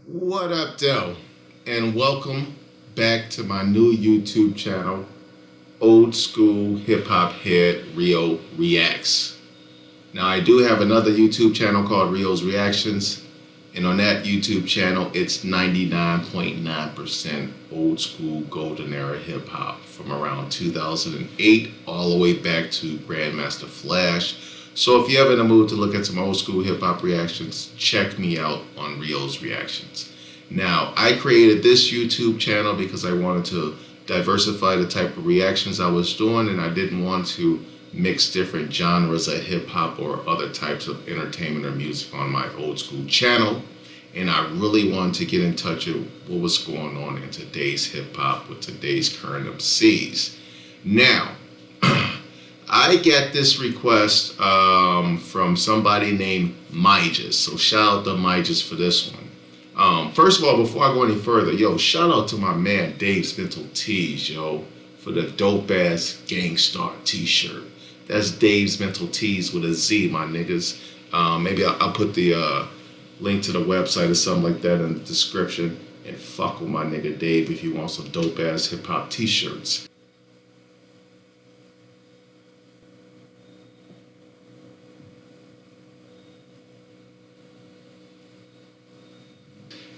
What up, though? And welcome back to my new YouTube channel, Old School Hip Hop Head Rio Reacts. Now, I do have another YouTube channel called Rio's Reactions, and on that YouTube channel, it's 99.9% old school golden era hip hop from around 2008 all the way back to Grandmaster Flash. So if you're ever in the mood to look at some old school hip hop reactions, check me out on Rio's Reactions. Now, I created this YouTube channel because I wanted to diversify the type of reactions I was doing, and I didn't want to mix different genres of hip hop or other types of entertainment or music on my old school channel. And I really wanted to get in touch with what was going on in today's hip hop with today's current MCs. Now, I get this request from somebody named Myghis. So shout out to Myghis for this one. First of all, before I go any further, yo, shout out to my man Dave's Mental Tees, yo, for the dope ass Gangstar t-shirt. That's Dave's Mental Tees with a Z, my niggas. Maybe I'll put the link to the website or something like that in the description. And fuck with my nigga Dave if you want some dope ass hip hop t-shirts.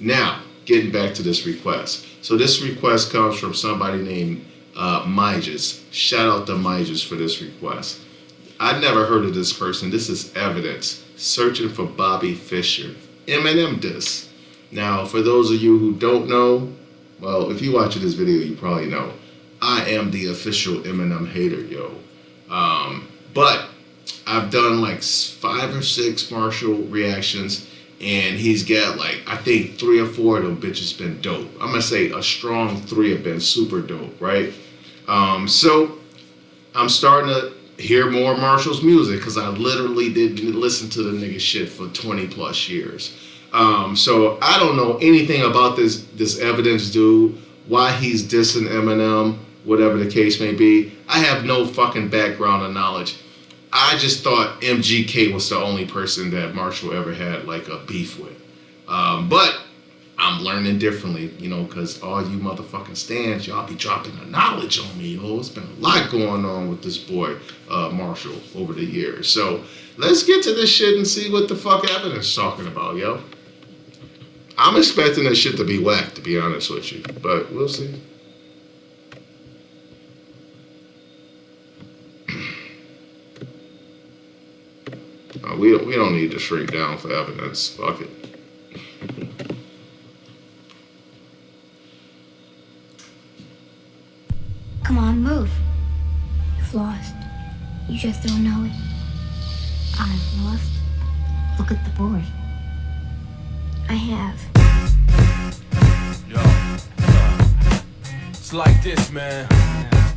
Now, getting back to this request. So this request comes from somebody named Myghis. Shout out to Myghis for this request. I never heard of this person. This is Evidence. Searching for Bobby Fischer. EMINEM DISS. Now, for those of you who don't know, well, if you watch this video, you probably know. I am the official EMINEM hater, yo. But I've done like 5 or 6 Marshall reactions, and he's got like, I think 3 or 4 of them bitches been dope. I'm gonna say a strong 3 have been super dope, right? So I'm starting to hear more Marshall's music because I literally didn't listen to the nigga shit for 20 plus years. So I don't know anything about this Evidence dude, why he's dissing Eminem, whatever the case may be. I have no fucking background or knowledge. I just thought MGK was the only person that Marshall ever had like a beef with. But I'm learning differently, you know, because all you motherfucking stands, y'all be dropping the knowledge on me, yo. It's been a lot going on with this boy, Marshall, over the years. So let's get to this shit and see what the fuck Evidence talking about, yo. I'm expecting this shit to be whack, to be honest with you, but we'll see. We don't need to shrink down for Evidence. Fuck it. Come on, move. You've lost. You just don't know it. I've lost. Look at the board. I have. Yo, it's like this, man.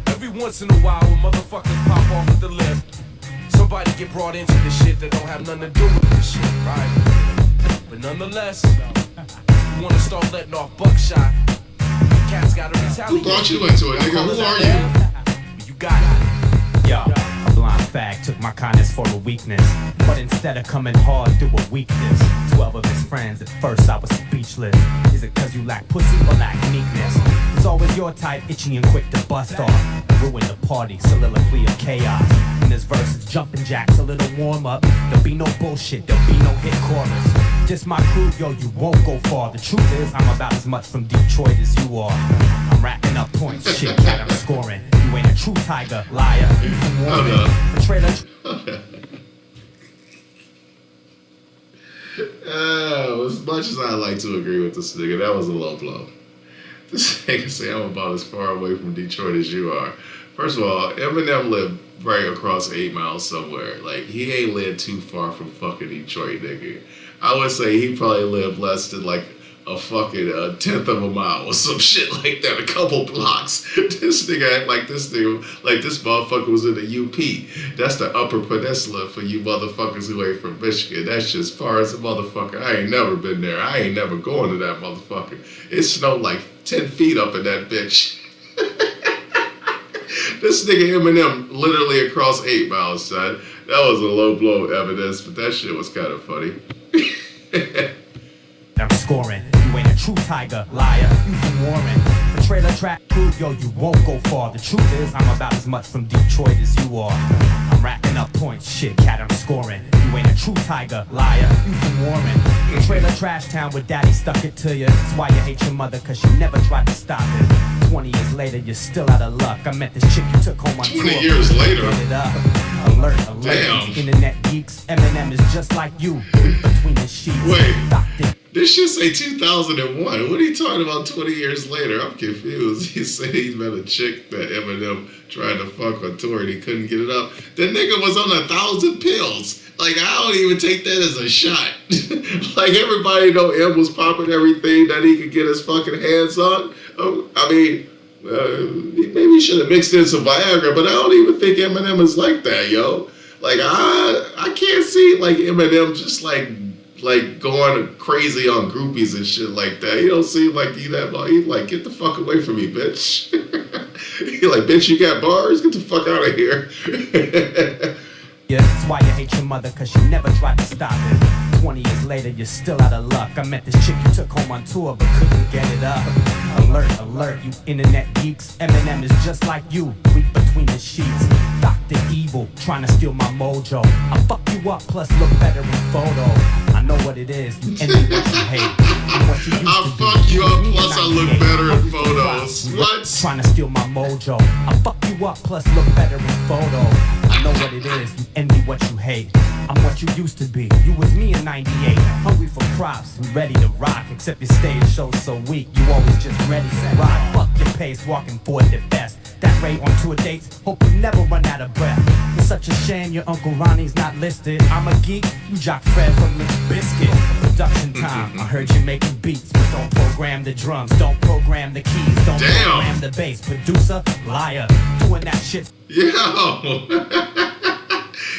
Every once in a while, when motherfuckers pop off at the lift, somebody get brought into this shit that don't have nothing to do with this shit, right? But nonetheless, you wanna start letting off buckshot. Cats gotta retaliate. Who brought you into it, nigga? Who are you? You got it. Yo, a blind fag took my kindness for a weakness, but instead of coming hard through a weakness, 12 of his friends, at first I was speechless. Is it cause you lack pussy or lack meekness? It's always your type, itchy and quick to bust off. Ruin the party, soliloquy of chaos. When this verse is jumping jacks, a little warm up. There'll be no bullshit, there'll be no hit chorus. Just my crew, yo, you won't go far. The truth is, I'm about as much from Detroit as you are. I'm racking up points, shit, cat, I'm scoring. You ain't a true tiger, liar, you from Warren. The trailer. As much as I like to agree with this nigga, that was a low blow. This nigga say I'm about as far away from Detroit as you are. First of all, Eminem lived right across 8 miles somewhere. Like, he ain't lived too far from fucking Detroit, nigga. I would say he probably lived less than like a fucking 1/10 of a mile or some shit like that, a couple blocks. This nigga act like this motherfucker was in the UP. That's the Upper Peninsula for you motherfuckers who ain't from Michigan. That's just far as a motherfucker. I ain't never been there. I ain't never going to that motherfucker. It snowed like 10 feet up in that bitch. This nigga Eminem literally across 8 miles, son. That was a low blow Evidence, but that shit was kind of funny. I'm scoring. You You ain't a true tiger, liar. You from Warren. The trailer track crew, yo, you won't go far. The truth is, I'm about as much from Detroit as you are. I'm racking up points, shit, cat, I'm scoring. You ain't a true tiger, liar. You from Warren. The trailer trash town where daddy stuck it to you. That's why you hate your mother, cause she never tried to stop it. 20 years later, you're still out of luck. I met this chick you took home on 20 tour. years later? Get it up. Alert, alert. Damn. Internet geeks, Eminem is just like you. Between the sheets. Wait. Doctor. This shit say 2001. What are you talking about 20 years later? I'm confused. He said he met a chick that Eminem tried to fuck on tour and he couldn't get it up. The nigga was on 1,000 pills. Like, I don't even take that as a shot. Like, everybody know M was popping everything that he could get his fucking hands on. I mean, maybe he should have mixed in some Viagra, but I don't even think Eminem is like that, yo. Like, I can't see, like, Eminem just, like going crazy on groupies and shit like that. He don't seem like he that. He's like, get the fuck away from me, bitch. He like, bitch, you got bars? Get the fuck out of here. Yeah, that's why you hate your mother, cause she never tried to stop it. 20 years later, you're still out of luck. I met this chick you took home on tour, but couldn't get it up. Alert, alert, you internet geeks. Eminem is just like you, weak between the sheets. Dr. Evil, trying to steal my mojo. I'll fuck you up, plus look better in photos. I know what it is, you envy what you hate. And what you used I'll to fuck be. you up, Me plus I look 98, better in I'm photos. proud. What? Trying to steal my mojo. I'll fuck you up, plus look better in photos. I know what it is, you envy what you hate. I'm what you used to be. You was me in 98, hungry for props and ready to rock. Except your stage show's so weak, you always just ready to rock. Fuck your pace, walking for the best. That rate on tour dates, hope you never run out of breath. It's such a shame your Uncle Ronnie's not listed. I'm a geek, you jock Fred from the Biscuit. Production time, I heard you making beats, but don't program the drums, don't program the keys, don't program the bass. Producer, liar, doing that shit. Yo.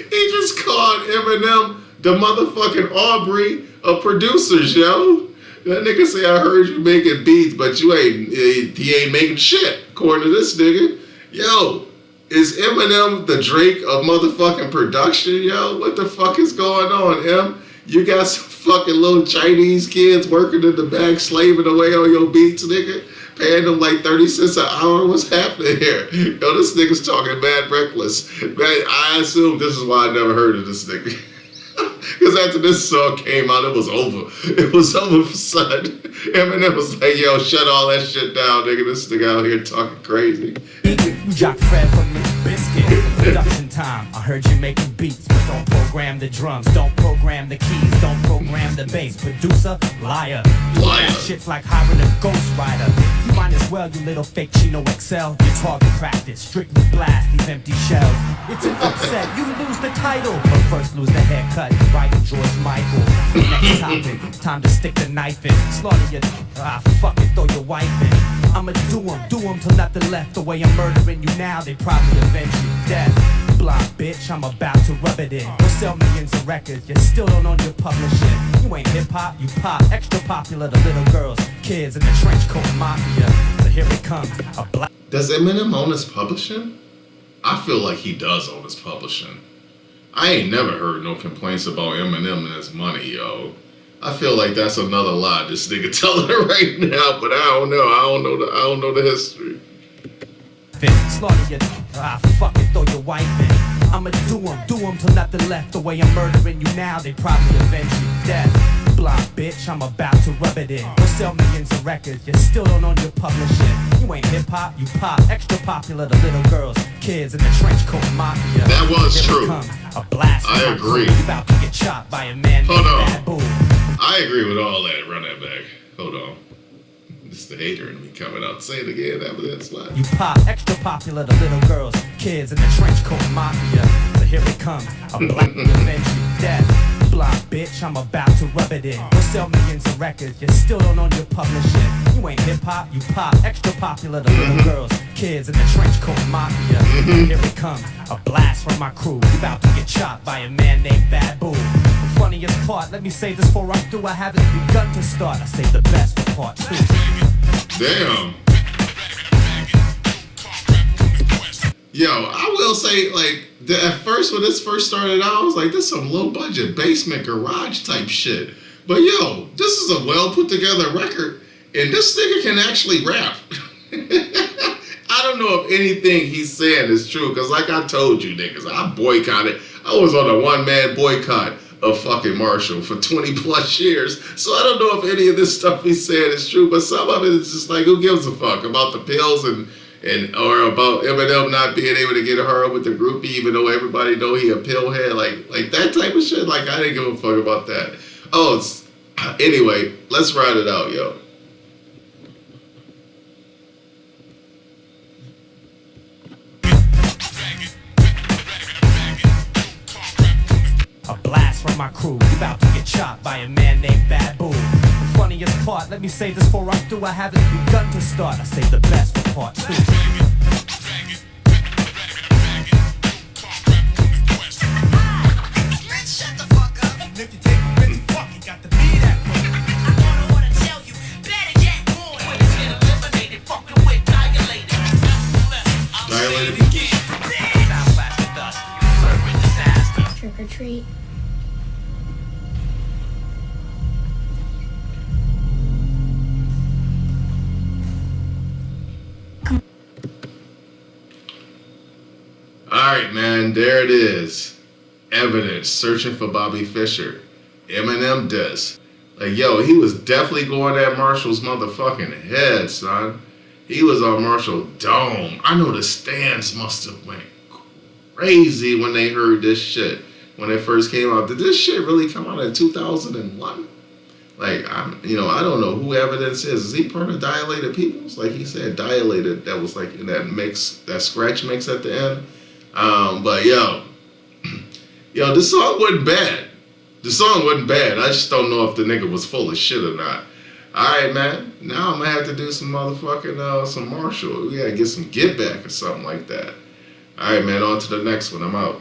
He just called Eminem the motherfucking Aubrey of producers, yo. That nigga say, I heard you making beats, but he ain't making shit, according to this nigga. Yo, is Eminem the Drake of motherfucking production, yo? What the fuck is going on, Em? You got some fucking little Chinese kids working in the back, slaving away on your beats, nigga? Paying them like 30 cents an hour? What's happening here? Yo, this nigga's talking mad reckless. Man, I assume this is why I never heard of this nigga. Because after this song came out, it was over. It was over for son. Eminem was like, yo, shut all that shit down, nigga. This nigga out here talking crazy. You jock Fred from the Biscuit. Production time, I heard you making beats, but don't program the drums, don't program the keys, don't program the bass. Producer, liar. Liar. Shit's like hiring a ghost rider. You might as well, you little fake Chino XL. Your target practice, strictly blast these empty shells. It's an upset, you lose the title, but first lose the haircut, right, George Michael. Next topic, time to stick the knife in. Slaughter your, fuck it, throw your wife in. I'ma do 'em till nothing left. The way I'm murdering you now, they probably avenge you. Death, blind bitch, I'm about to rub it in. You'll sell millions of records, you still don't own your publishing. You ain't hip-hop, you pop, extra popular to little girls, kids in the trench coat mafia. So here it comes, a black. Does Eminem own his publishing? I feel like he does own his publishing. I ain't never heard no complaints about Eminem and his money, yo. I feel like that's another lie this nigga telling it right now, but I don't know. I don't know the history. Slaughter your, fuck it, throw your wife in. I'ma do 'em till nothing left. The way I'm murdering you now, they probably avenge you. Death, blind bitch, I'm about to rub it in. You'll sell millions of records, you still don't own your publishing. You ain't hip-hop, you pop, extra popular to little girls, kids in the trench coat mafia. That was Here true. it comes, a blast. I agree. You about to get chopped by a man Hold named on. Bad Boo. I agree with all that. Run that back. Hold on. It's the hater in me coming out. Say it again after that slide. You pop, extra popular to little girls, kids in the trench coat mafia. So here it comes, a black revenge you. Death, blind bitch, I'm about to rub it in. You'll sell millions of records, you still don't own your publishing. You ain't hip-hop, you pop, extra popular to little girls, kids in the trench coat mafia. Here it comes, a blast from my crew. You about to get chopped by a man named Bad Boo. The funniest part, let me say this before I'm through, I haven't begun to start. I say the best for part two. Damn. Yo, I will say, like, at first when this first started out, I was like, this is some low budget basement garage type shit. But yo, this is a well put together record, and this nigga can actually rap. I don't know if anything he's saying is true, because like I told you niggas, I boycotted. I was on a one-man boycott of fucking Marshall for 20 plus years. So I don't know if any of this stuff he's saying is true, but some of it is just like, who gives a fuck about the pills and or about Eminem not being able to get her with the groupie, even though everybody know he a pill head, like that type of shit. Like I didn't give a fuck about that. Oh, anyway, let's ride it out, yo. A blast from my crew, you about to get chopped by a man named Babu. The funniest part, let me say this before I'm through, I haven't begun to start. I say the best for part 2. Shut the fuck up. And if you take a bitch, fuck, you got to be that way. I wanna tell you, better get more. When you get eliminated, fucking with dilated. Dilated. Sound flash with us, serving disaster. Trick or treat. Alright, man, there it is. Evidence, searching for Bobby Fischer. EMINEM DISS. Like, yo, he was definitely going at Marshall's motherfucking head, son. He was on Marshall dome. I know the stands must have went crazy when they heard this shit. When it first came out. Did this shit really come out in 2001? Like, I don't know who Evidence is. Is he part of Dilated Peoples? Like he said, Dilated, that was like in that mix, that scratch mix at the end. But yo, this song wasn't bad. The song wasn't bad. I just don't know if the nigga was full of shit or not. Alright, man. Now I'm gonna have to do some motherfucking, some Marshall. We gotta get some Get Back or something like that. Alright, man. On to the next one. I'm out.